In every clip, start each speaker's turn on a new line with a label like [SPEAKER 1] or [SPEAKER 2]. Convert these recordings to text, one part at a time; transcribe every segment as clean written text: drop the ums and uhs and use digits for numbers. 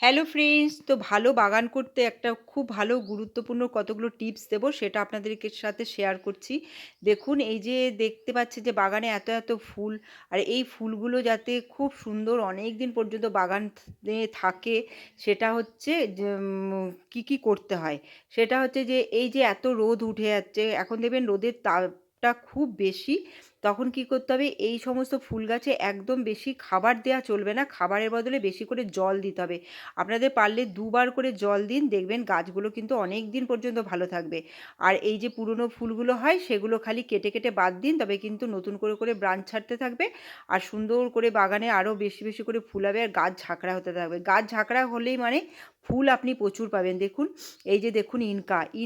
[SPEAKER 1] Hello friends, তো ভালো বাগান করতে একটা খুব ভালো গুরুত্বপূর্ণ কতগুলো টিপস দেবো সেটা আপনাদেরকে সাথে শেয়ার করছি। দেখুন, এই যে দেখতে পাচ্ছি যে বাগানে এত এত ফুল, আর এই ফুলগুলো যাতে খুব সুন্দর অনেক দিন পর্যন্ত বাগানে থাকে, সেটা হচ্ছে যে কী কী করতে হয়। সেটা হচ্ছে যে এই যে এত রোদ উঠে যাচ্ছে এখন, দেখবেন রোদের তাপটা খুব বেশি। তখন কি করতে হবে, এই সমস্ত ফুল গাছে একদম বেশি খাবার দেওয়া চলবে না, খাবারের বদলে বেশি করে জল দিতে হবে। আপনাদের পারলে দুবার করে জল দিন, দেখবেন গাছগুলো কিন্তু অনেক দিন পর্যন্ত ভালো থাকবে। আর এই যে পুরনো ফুলগুলো হয় সেগুলো খালি কেটে কেটে বাদ দিন, তবে কিন্তু নতুন করে করে ব্রাঞ্চ ছাড়তে থাকবে। আর সুন্দর করে বাগানে আরও বেশি বেশি করে ফুল হবে, আর গাছ ঝাঁকড়া হতে থাকবে। গাছ ঝাঁকড়া হলেই মানে ফুল আপনি প্রচুর পাবেন। দেখুন, এই যে দেখুন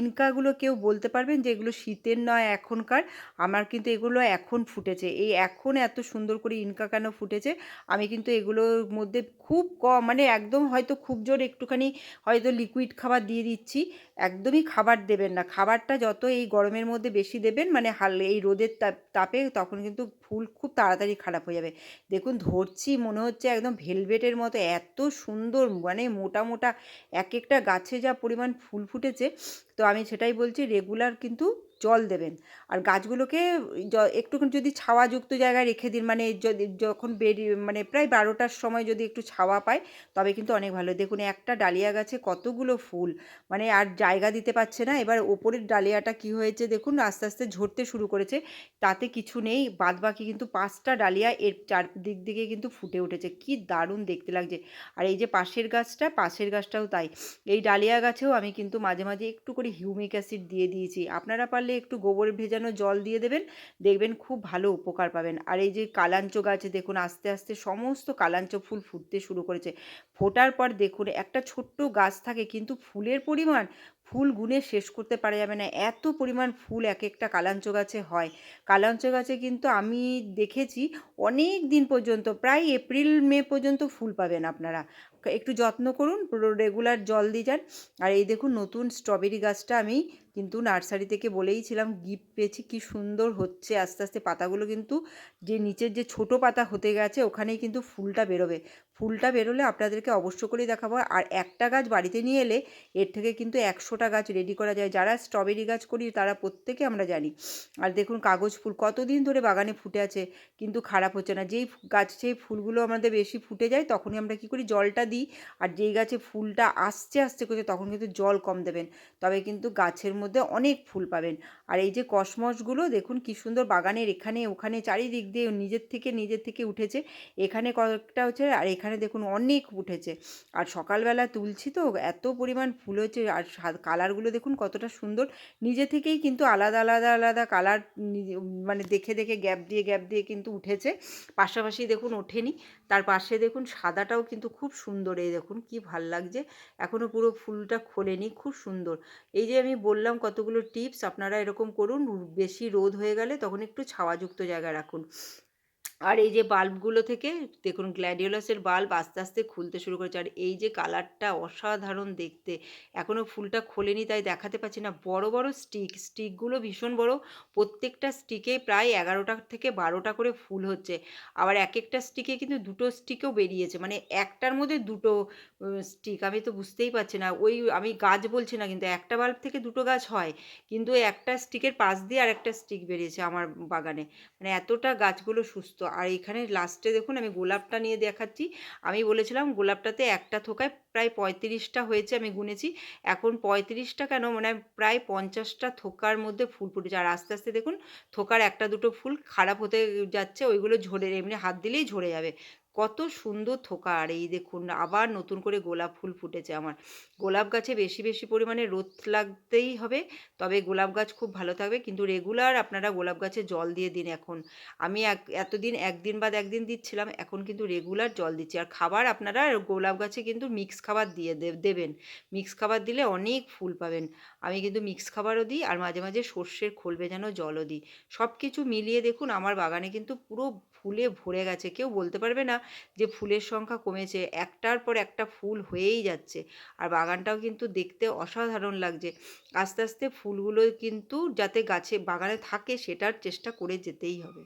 [SPEAKER 1] ইনকাগুলো কেউ বলতে পারবেন যে এগুলো শীতের নয় এখনকার? আমার কিন্তু এগুলো এখন ফুটেছে। এই এখন এত সুন্দর করে ইনকা কেন ফুটেছে, আমি কিন্তু এগুলোর মধ্যে খুব কম, মানে একদম হয়তো খুব জোর একটুখানি হয়তো লিকুইড খাবার দিয়ে দিচ্ছি। একদমই খাবার দেবেন না, খাবারটা যত এই গরমের মধ্যে বেশি দেবেন, মানে এই রোদের তাপে তখন কিন্তু ফুল খুব তাড়াতাড়ি খারাপ হয়ে যাবে। দেখুন ধরছি, মনে হচ্ছে একদম ভেলভেটের মতো, এত সুন্দর, মানে মোটা মোটা এক একটা গাছে যা পরিমাণ ফুল ফুটেছে। তো আমি সেটাই বলছি, রেগুলার কিন্তু জল দেবেন। আর গাছগুলোকে একটুখানি যদি ছাওয়াযুক্ত জায়গায় রেখে দিন, মানে যদি যখন বেরিয়ে মানে প্রায় 12টার সময় যদি একটু ছাওয়া পায়, তবে কিন্তু অনেক ভালো। দেখুন একটা ডালিয়া গাছে কতগুলো ফুল, মানে আর জায়গা দিতে পারছে না। এবার ওপরের ডালিয়াটা কি হয়েছে দেখুন, আস্তে আস্তে ঝরতে শুরু করেছে। তাতে কিছু নেই, বাদবাকি কিন্তু 5টা ডালিয়া এর চারদিক দিকে কিন্তু ফুটে উঠেছে, কি দারুণ দেখতে লাগছে। আর এই যে পাশের গাছটাও তাই। এই ডালিয়া গাছেও আমি কিন্তু মাঝে মাঝে একটু করে হিউমিক অ্যাসিড দিয়ে দিয়েছি। আপনারা পারলে একটু গোবর ভেজানো জল দিয়ে দেবেন, দেখবেন খুব ভালো উপকার পাবেন। আর এই যে কালাঞ্চ গাছে দেখুন, আস্তে আস্তে সমস্ত কালাঞ্চ ফুল ফুটতে শুরু করেছে। ফোটার পর দেখুন, একটা ছোট্ট গাছ থাকে কিন্তু ফুলের পরিমাণ, ফুল গুনে শেষ করতে পারা যাবে না, এত পরিমাণ ফুল এক একটা কালাঞ্চ গাছে হয়। কালাঞ্চ গাছে কিন্তু আমি দেখেছি অনেক দিন পর্যন্ত, প্রায় এপ্রিল মে পর্যন্ত ফুল পাবেন আপনারা। একটু যত্ন করুন, রেগুলার জল দিয়ে যান। আর এই দেখুন নতুন স্ট্রবেরি গাছটা আমি কিন্তু নার্সারি থেকে বলেইছিলাম, গিফট পেয়েছি, কি সুন্দর হচ্ছে আস্তে আস্তে। পাতাগুলো কিন্তু যে নিচের যে ছোট পাতা হতে গেছে ওখানেই কিন্তু ফুলটা বেরোবে। ফুলটা বেরোলে আপনাদেরকে অবশ্য করেই দেখাবো। আর একটা গাছ বাড়িতে নিয়ে এলে এর থেকে কিন্তু 100টা গাছ রেডি করা যায়। যারা স্ট্রবেরি গাছ করি তারা প্রত্যেকে আমরা জানি। আর দেখুন কাগজ ফুল কতদিন ধরে বাগানে ফুটে আছে, কিন্তু খারাপ হচ্ছে না। যেই সেই ফুলগুলো আমাদের বেশি ফুটে যায় তখনই আমরা কী করি, জলটা দিই। আর যেই গাছে ফুলটা আসছে আসছে করছে তখন কিন্তু জল কম দেবেন, তবে কিন্তু গাছের মধ্যে অনেক ফুল পাবেন। আর এই যে কসমসগুলো দেখুন কি সুন্দর, বাগানের এখানে ওখানে চারিদিক দিয়ে নিজের থেকে উঠেছে। এখানে কয়েকটা হচ্ছে, আর এখানে দেখুন অনেক উঠেছে। আর সকালবেলা তুলছি তো এত পরিমাণ ফুল হয়েছে, আর কালারগুলো দেখুন কতটা সুন্দর। নিজে থেকেই কিন্তু আলাদা আলাদা আলাদা কালার, মানে দেখে দেখে গ্যাপ দিয়ে কিন্তু উঠেছে। পাশাপাশি দেখুন ওঠেনি। তার পাশে দেখুন সাদাটাও কিন্তু খুব সুন্দর, এই দেখুন কি ভাল লাগছে। এখনও পুরো ফুলটা খোলেনি, খুব সুন্দর। এই যে আমি বললাম কতগুলো টিপস, আপনারা এরকম করুন। বেশি রোদ হয়ে গেলে তখন একটু ছাওয়াযুক্ত জায়গায় রাখুন। আর এই যে বাল্বগুলো থেকে দেখুন, গ্ল্যাডিওলাসের বাল্ব আস্তে আস্তে খুলতে শুরু করেছে। আর এই যে কালারটা অসাধারণ দেখতে। এখনও ফুলটা খোলেনি তাই দেখাতে পাচ্ছি না। বড় বড় স্টিকগুলো ভীষণ বড়। প্রত্যেকটা স্টিকে প্রায় 11টা থেকে 12টা করে ফুল হচ্ছে। আবার এক একটা স্টিকে কিন্তু দুটো স্টিকও বেরিয়েছে, মানে একটার মধ্যে দুটো স্টিক। আমি তো বুঝতেই পারছি না, ওই আমি গাছ বলছি না, কিন্তু একটা বাল্ব থেকে দুটো গাছ হয়, কিন্তু ওই একটা স্টিকের পাশ দিয়ে আর একটা স্টিক বেরিয়েছে আমার বাগানে। মানে এতটা গাছগুলো সুস্থ। আর এখানে লাস্টে দেখুন আমি গোলাপটা নিয়ে দেখাচ্ছি। আমি বলেছিলাম গোলাপটাতে একটা থোকায় প্রায় 35টা হয়েছে, আমি গুনেছি। এখন 35টা কেন, মানে প্রায় 50টা থোকার মধ্যে ফুল ফুটেছে। আর আস্তে আস্তে দেখুন থোকার একটা দুটো ফুল খারাপ হতে যাচ্ছে, ওইগুলো ঝরে, এমনি হাত দিলেই ঝরে যাবে। কত সুন্দর থোকা। আর এই দেখুন আবার নতুন করে গোলাপ ফুল ফুটেছে আমার। গোলাপ গাছে বেশি বেশি পরিমাণে রোদ লাগতেই হবে, তবে গোলাপ গাছ খুব ভালো থাকবে। কিন্তু রেগুলার আপনারা গোলাপ গাছে জল দিয়ে দিন এখন। আমি এতদিন একদিন বাদ একদিন দিচ্ছিলাম, এখন কিন্তু রেগুলার জল দিচ্ছি। আর খাবার আপনারা গোলাপ গাছে কিন্তু মিক্স খাবার দিয়ে দেবেন। মিক্স খাবার দিলে অনেক ফুল পাবেন। আমি কিন্তু মিক্স খাবারও দিই, আর মাঝে মাঝে সর্ষের খোল ভেজানো জলও দিই। সব কিছু মিলিয়ে দেখুন আমার বাগানে কিন্তু পুরো ফুলে ভরে গেছে। কেউ বলতে পারবে না যে ফুলের সংখ্যা কমেছে, একটার পর একটা ফুল হয়েই যাচ্ছে। আর বাগানটাও কিন্তু দেখতে অসাধারণ লাগছে। আস্তে আস্তে ফুলগুলো কিন্তু যাতে গাছে বাগানে থাকে সেটার চেষ্টা করে যেতেই হবে।